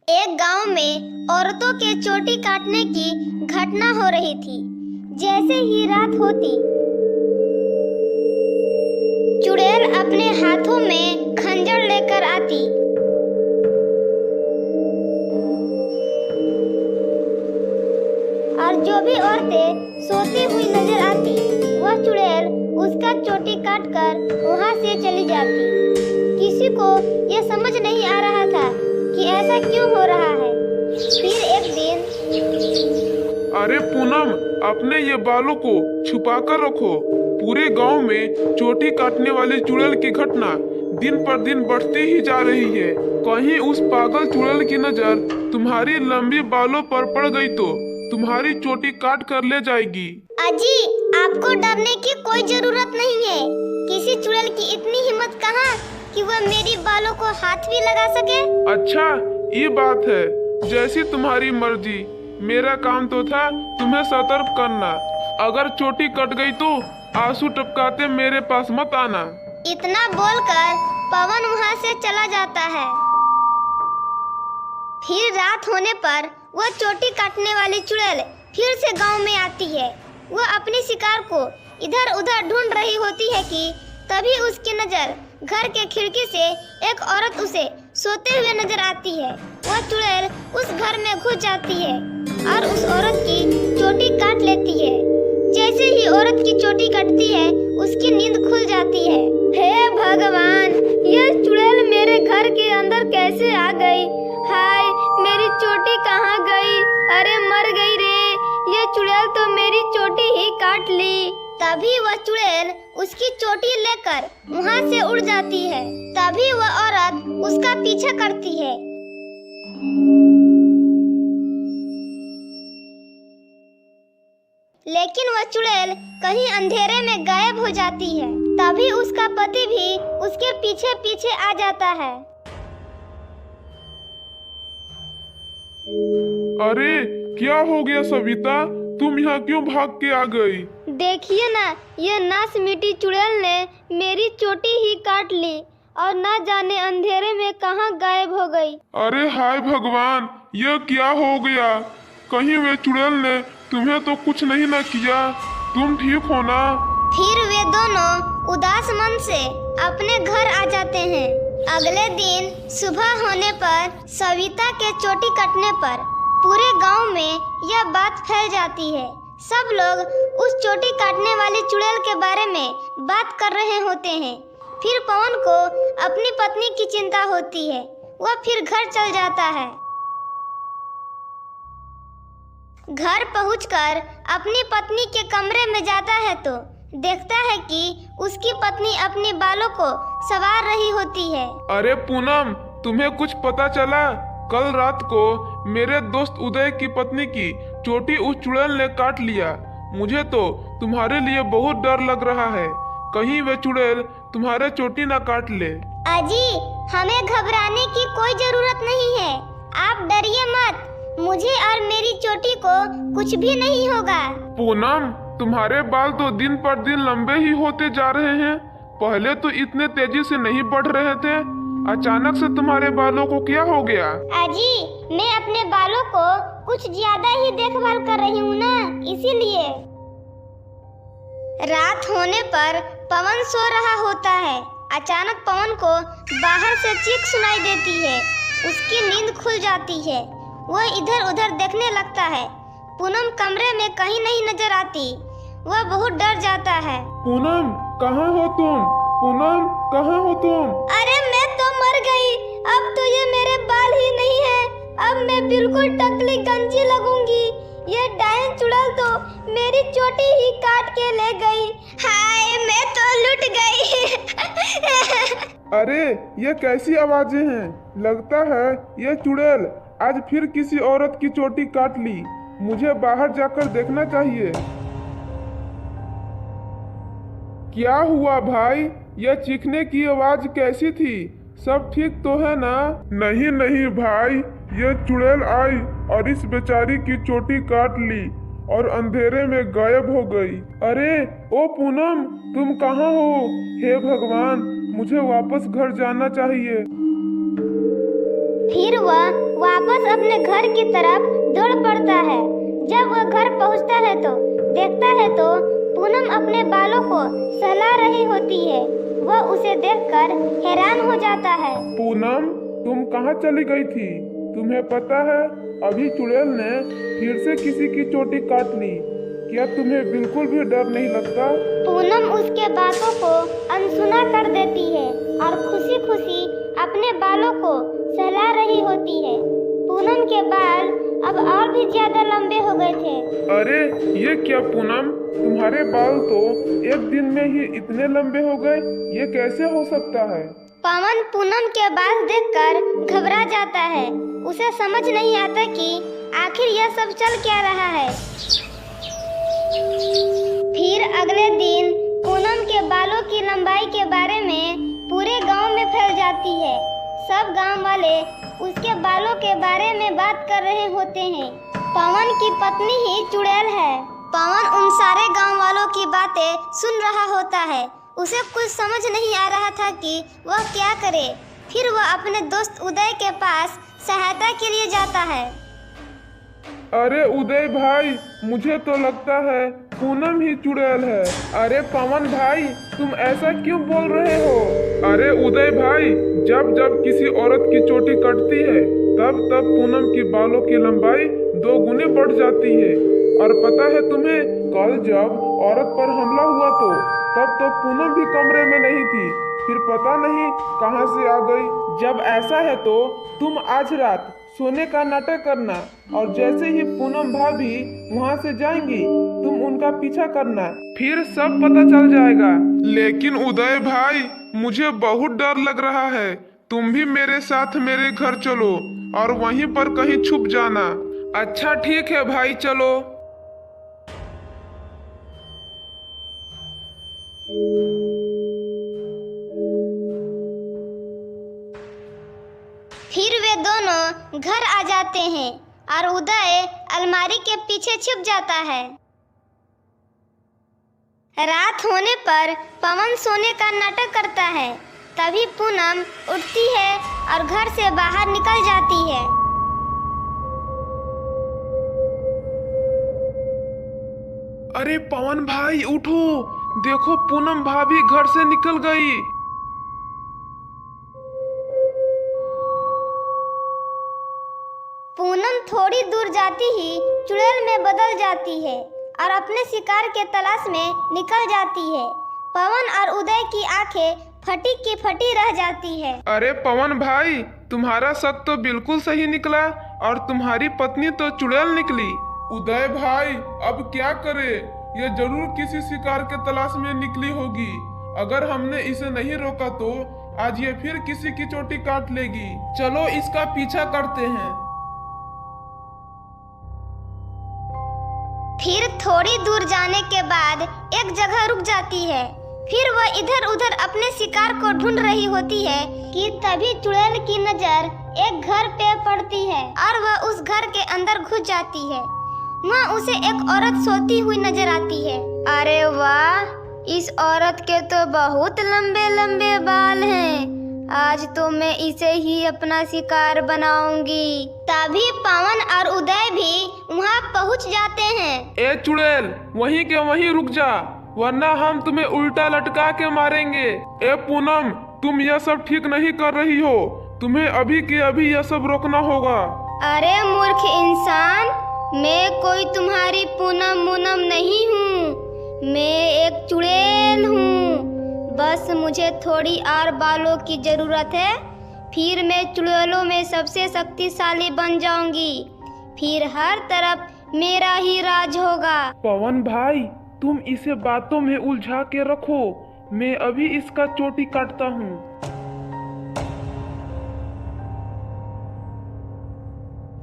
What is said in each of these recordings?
एक गांव में औरतों के चोटी काटने की घटना हो रही थी। जैसे ही रात होती, चुड़ैल अपने हाथों में खंजर लेकर आती। और जो भी औरतें सोती हुई नजर आती, वह चुड़ैल उसका चोटी काटकर वहां से चली जाती। किसी को यह समझ नहीं आ रहा था कि ऐसा क्यों हो रहा है। फिर एक दिन, अरे पूनम, अपने ये बालों को छुपा कर रखो। पूरे गांव में चोटी काटने वाली चुड़ैल की घटना दिन पर दिन बढ़ती ही जा रही है। कहीं उस पागल चुड़ैल की नजर तुम्हारी लंबी बालों पर पड़ गई तो तुम्हारी चोटी काट कर ले जाएगी। अजी, आपको डरने की कोई जरूरत नहीं है। किसी चुड़ैल की इतनी हिम्मत कहाँ कि वह मेरी बालों को हाथ भी लगा सके। अच्छा, ये बात है। जैसी तुम्हारी मर्जी। मेरा काम तो था तुम्हें सतर्क करना। अगर चोटी कट गई तो आंसू टपकाते मेरे पास मत आना। इतना बोलकर पवन वहाँ से चला जाता है। फिर रात होने पर वह चोटी काटने वाली चुड़ैल फिर से गांव में आती है। वह अपनी शिकार को इधर उधर ढूंढ रही होती है कि तभी उसकी नजर घर के खिड़की से एक औरत उसे सोते हुए नजर आती है। वह चुड़ैल उस घर में घुस जाती है और उस औरत की चोटी काट लेती है। जैसे ही औरत की चोटी कटती है, उसकी नींद खुल जाती है। हे भगवान, यह चुड़ैल मेरे घर के अंदर कैसे आ गई? हाय, मेरी चोटी कहाँ गई? अरे मर गई रे, ये चुड़ैल तो मेरी चोटी ही काट ली। तभी वह चुड़ैल उसकी चोटी लेकर वहाँ से उड़ जाती है। तभी वह औरत उसका पीछा करती है। लेकिन वह चुड़ैल कहीं अंधेरे में गायब हो जाती है। तभी उसका पति भी उसके पीछे पीछे आ जाता है। अरे क्या हो गया सविता, तुम यहाँ क्यों भाग के आ गई? देखिए ना, ये नास मिटी चुड़ैल ने मेरी चोटी ही काट ली और ना जाने अंधेरे में कहाँ गायब हो गई। अरे हाय भगवान, यह क्या हो गया? कहीं वे चुड़ैल ने तुम्हें तो कुछ नहीं ना किया? तुम ठीक हो ना? फिर वे दोनों उदास मन से अपने घर आ जाते हैं। अगले दिन सुबह होने पर सविता के चोटी कटने पर पूरे गांव में यह बात फैल जाती है। सब लोग उस चोटी काटने वाली चुड़ैल के बारे में बात कर रहे होते हैं। फिर पवन को अपनी पत्नी की चिंता होती है। वह फिर घर चल जाता है। घर पहुंचकर अपनी पत्नी के कमरे में जाता है तो देखता है कि उसकी पत्नी अपने बालों को संवार रही होती है। अरे पूनम, तुम्हें कुछ पता चला? कल रात को मेरे दोस्त उदय की पत्नी की चोटी उस चुड़ैल ने काट लिया। मुझे तो तुम्हारे लिए बहुत डर लग रहा है। कहीं वे चुड़ैल तुम्हारे चोटी ना काट ले। अजी, हमें घबराने की कोई जरूरत नहीं है। आप डरिए मत। मुझे और मेरी चोटी को कुछ भी नहीं होगा। पूनम, तुम्हारे बाल तो दिन पर दिन लंबे ही होते जा रहे हैं। पहले तो इतने तेजी से नहीं बढ़ रहे थे। अचानक से तुम्हारे बालों को क्या हो गया? अजी, मैं अपने बालों को कुछ ज्यादा ही देखभाल कर रही हूँ ना, इसीलिए। रात होने पर पवन सो रहा होता है। अचानक पवन को बाहर से चीख सुनाई देती है। उसकी नींद खुल जाती है। वह इधर उधर देखने लगता है। पूनम कमरे में कहीं नहीं नजर आती। वह बहुत डर जाता है। पूनम, कहाँ हो तुम? पूनम, कहाँ हो तुम? अरे मैं तो मर गई। अब तो ये मेरे बाल ही नहीं है। अब मैं बिल्कुल टकली गंजी लगूंगी। ये डायन चुड़ैल तो मेरी चोटी ही काट के ले गई। हाय, मैं तो लुट गई। अरे ये कैसी आवाजें हैं? लगता है ये चुड़ैल आज फिर किसी औरत की चोटी काट ली। मुझे बाहर जाकर देखना चाहिए। क्या हुआ भाई? यह चीखने की आवाज कैसी थी? सब ठीक तो है ना? नहीं नहीं भाई, ये चुड़ैल आई और इस बेचारी की चोटी काट ली और अंधेरे में गायब हो गई। अरे ओ पूनम, तुम कहाँ हो? हे भगवान, मुझे वापस घर जाना चाहिए। फिर वह वापस अपने घर की तरफ दौड़ पड़ता है। जब वह घर पहुंचता है तो देखता है तो पूनम अपने बालों को सहला रही होती है। वह उसे देखकर हैरान हो जाता है। पूनम, तुम कहाँ चली गई थी? तुम्हें पता है अभी चुड़ैल ने फिर से किसी की चोटी काट ली। क्या तुम्हें बिल्कुल भी डर नहीं लगता? पूनम उसके बातों को अनसुना कर देती है और खुशी खुशी अपने बालों को सहला रही होती है। पूनम के बाल अब और भी ज्यादा लंबे हो गए थे। अरे ये क्या पूनम, तुम्हारे बाल तो एक दिन में ही इतने लंबे हो गए, ये कैसे हो सकता है? पवन पूनम के बाल देखकर घबरा जाता है। उसे समझ नहीं आता कि आखिर यह सब चल क्या रहा है। फिर अगले दिन पूनम के बालों की लंबाई के बारे में पूरे गांव में फैल जाती है। सब गांव वाले उसके बालों के बारे में बात कर रहे होते हैं। पवन की पत्नी ही चुड़ैल है। पवन उन सारे गांव वालों की बातें सुन रहा होता है। उसे कुछ समझ नहीं आ रहा था कि वह क्या करे। फिर वह अपने दोस्त उदय के पास सहायता के लिए जाता है। अरे उदय भाई, मुझे तो लगता है पूनम ही चुड़ैल है। अरे पवन भाई, तुम ऐसा क्यों बोल रहे हो? अरे उदय भाई, जब जब किसी औरत की चोटी कटती है तब तब पूनम की बालों की लंबाई 2 गुने बढ़ जाती है। और पता है तुम्हें, कल जब औरत पर हमला हुआ तब तो पूनम भी कमरे में नहीं थी, फिर पता नहीं कहां से आ गई। जब ऐसा है तो तुम आज रात सोने का नाटक करना और जैसे ही पूनम भाभी वहां से जाएंगी तुम उनका पीछा करना, फिर सब पता चल जाएगा। लेकिन उदय भाई, मुझे बहुत डर लग रहा है। तुम भी मेरे साथ मेरे घर चलो और वहीं पर कहीं छुप जाना। अच्छा ठीक है भाई, चलो। फिर वे दोनों घर आ जाते हैं और उदय अलमारी के पीछे छिप जाता है। रात होने पर पवन सोने का नाटक करता है। तभी पूनम उठती है और घर से बाहर निकल जाती है। अरे पवन भाई उठो, देखो पूनम भाभी घर से निकल गई। पूनम थोड़ी दूर जाती ही चुड़ैल में बदल जाती है और अपने शिकार के तलाश में निकल जाती है। पवन और उदय की आंखें फटी की फटी रह जाती है। अरे पवन भाई, तुम्हारा शक तो बिल्कुल सही निकला और तुम्हारी पत्नी तो चुड़ैल निकली। उदय भाई, अब क्या करे? ये जरूर किसी शिकार के तलाश में निकली होगी। अगर हमने इसे नहीं रोका तो आज ये फिर किसी की चोटी काट लेगी। चलो इसका पीछा करते हैं। फिर थोड़ी दूर जाने के बाद एक जगह रुक जाती है। फिर वह इधर उधर अपने शिकार को ढूंढ रही होती है कि तभी चुड़ैल की नजर एक घर पे पड़ती है और वह उस घर के अंदर घुस जाती है। वहाँ उसे एक औरत सोती हुई नजर आती है। अरे वाह, इस औरत के तो बहुत लंबे लंबे बाल हैं। आज तो मैं इसे ही अपना शिकार बनाऊंगी। तभी पवन और उदय भी वहाँ पहुँच जाते हैं। ए चुड़ैल, वहीं के वहीं रुक जा, वरना हम तुम्हें उल्टा लटका के मारेंगे। ए पूनम, तुम यह सब ठीक नहीं कर रही हो। तुम्हें अभी के अभी यह सब रोकना होगा। अरे मूर्ख इंसान, मैं कोई तुम्हारी पूनम मूनम नहीं हूँ। मैं एक चुड़ैल हूँ। बस मुझे थोड़ी और बालों की जरूरत है, फिर मैं चुड़ैलों में सबसे शक्तिशाली बन जाऊंगी। फिर हर तरफ मेरा ही राज होगा। पवन भाई, तुम इसे बातों में उलझा के रखो, मैं अभी इसका चोटी काटता हूँ।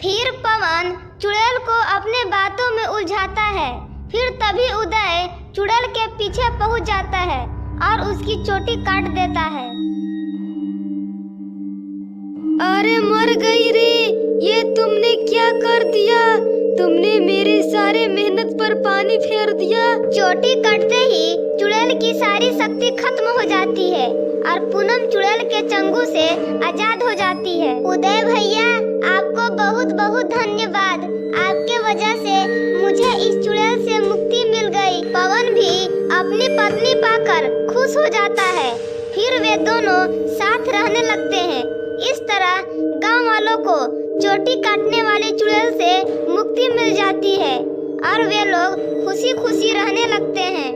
फिर पवन चुड़ैल को अपने बातों में उलझाता है। फिर तभी उदय चुड़ैल के पीछे पहुंच जाता है और उसकी चोटी काट देता है। अरे मर गई रे, ये तुमने क्या कर दिया? तुमने मेरे सारे मेहनत पर पानी फेर दिया। चोटी कटते ही चुड़ैल की सारी शक्ति खत्म हो जाती है और पूनम चुड़ैल के चंगुल से आजाद हो जाती है। उदय भैया, आप आपको बहुत बहुत धन्यवाद। आपके वजह से मुझे इस चुड़ैल से मुक्ति मिल गई। पवन भी अपनी पत्नी पाकर खुश हो जाता है। फिर वे दोनों साथ रहने लगते हैं। इस तरह गांव वालों को चोटी काटने वाली चुड़ैल से मुक्ति मिल जाती है और वे लोग खुशी खुशी रहने लगते हैं।